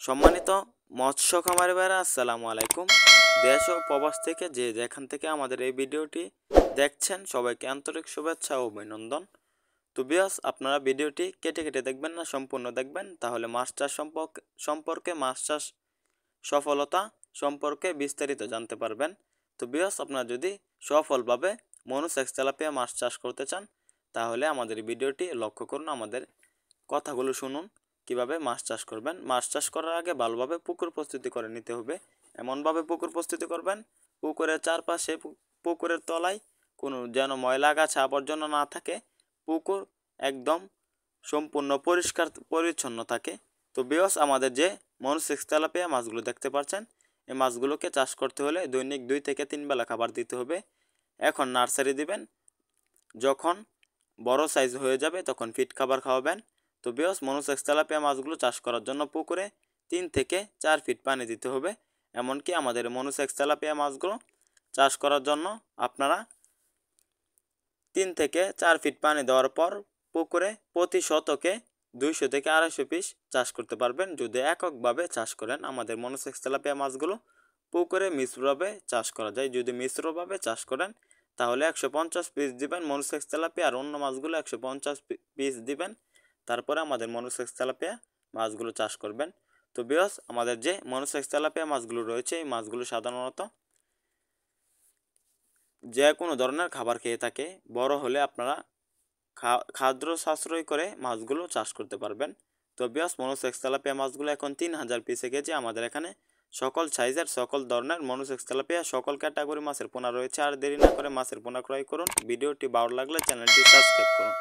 সম্মানিত মৎস্য খামারি ভাইরা আসসালামু আলাইকুম। দেশ ও প্রবাস থেকে যে যেখান থেকে আমাদের এই ভিডিওটি দেখছেন সবাইকে আন্তরিক শুভেচ্ছা ও অভিনন্দন। তো ভিউয়ার্স, আপনারা ভিডিওটি কেটে কেটে দেখবেন না, সম্পূর্ণ দেখবেন, তাহলে মাছ চাষ সম্পর্কে মাছ চাষ সফলতা সম্পর্কে বিস্তারিত জানতে পারবেন। তো ভিউয়ার্স, আপনারা যদি সফলভাবে মনোসেক্স তেলাপিয়া মাছ চাষ করতে চান তাহলে আমাদের ভিডিওটি লক্ষ্য করুন, আমাদের কথাগুলো শুনুন। কিভাবে মাছ চাষ করবেন। মাছ চাষ করার আগে ভালোভাবে পুকুর প্রস্তুতি করে নিতে হবে। এমনভাবে পুকুর প্রস্তুতি করবেন, পুকুরের চারপাশে পুকুরের তলায় কোনো যেন ময়লা গাছা আবর্জনা না থাকে, পুকুর একদম সম্পূর্ণ পরিষ্কার পরিচ্ছন্ন থাকে। তো ভিউয়ার্স, আমাদের যে মনোসেক্স তেলাপিয়া মাছগুলো দেখতে পাচ্ছেন, এই মাছগুলোকে চাষ করতে হলে দৈনিক 2 থেকে 3 বেলা খাবার দিতে হবে। এখন নার্সারি দিবেন, যখন বড় সাইজ হয়ে যাবে তখন ফিড খাবার খাওয়াবেন। তো ভিউয়ার্স, মনোসেক্স তেলাপিয়া মাছগুলো চাষ করার জন্য পুকুরে 3 থেকে 4 ফিট পানি দিতে হবে। এমনকি আমাদের মনোসেক্স তেলাপিয়া মাছগুলো চাষ করার জন্য আপনারা 3 থেকে 4 ফিট পানি দেওয়ার পর পুকুরে প্রতি শতকে 200 থেকে 250 পিস চাষ করতে পারবেন যদি এককভাবে চাষ করেন। আমাদের মনোসেক্স তেলাপিয়া মাছগুলো পুকুরে মিশ্রভাবে চাষ করা যায়। যদি মিশ্রভাবে চাষ করেন তাহলে 150 পিস দিবেন মনোসেক্স তেলাপিয়া, আর অন্য মাছগুলো 150 পিস দিবেন। তারপরে আমাদের মনোসেক্স তেলাপিয়া মাছগুলো চাষ করবেন। তো ভিউয়ার্স, আমাদের যে মনোসেক্স তেলাপিয়া মাছগুলো রয়েছে, এই মাছগুলো সাধারণত যে কোনো ধরনের খাবার খেয়ে থাকে। বড় হলে আপনারা খাদ্য সাশ্রয় করে মাছগুলো চাষ করতে পারবেন। তো ভিউয়ার্স, মনোসেক্স তেলাপিয়া মাছগুলো এখন 3000 পিসে কেজি। আমাদের এখানে সকল সাইজের সকল ধরনের মনোসেক্স তেলাপিয়া সকল ক্যাটাগরি মাছের পোনা রয়েছে। আর দেরি না করে মাছের পোনা ক্রয় করুন। ভিডিওটি ভালো লাগলে চ্যানেলটি সাবস্ক্রাইব করুন।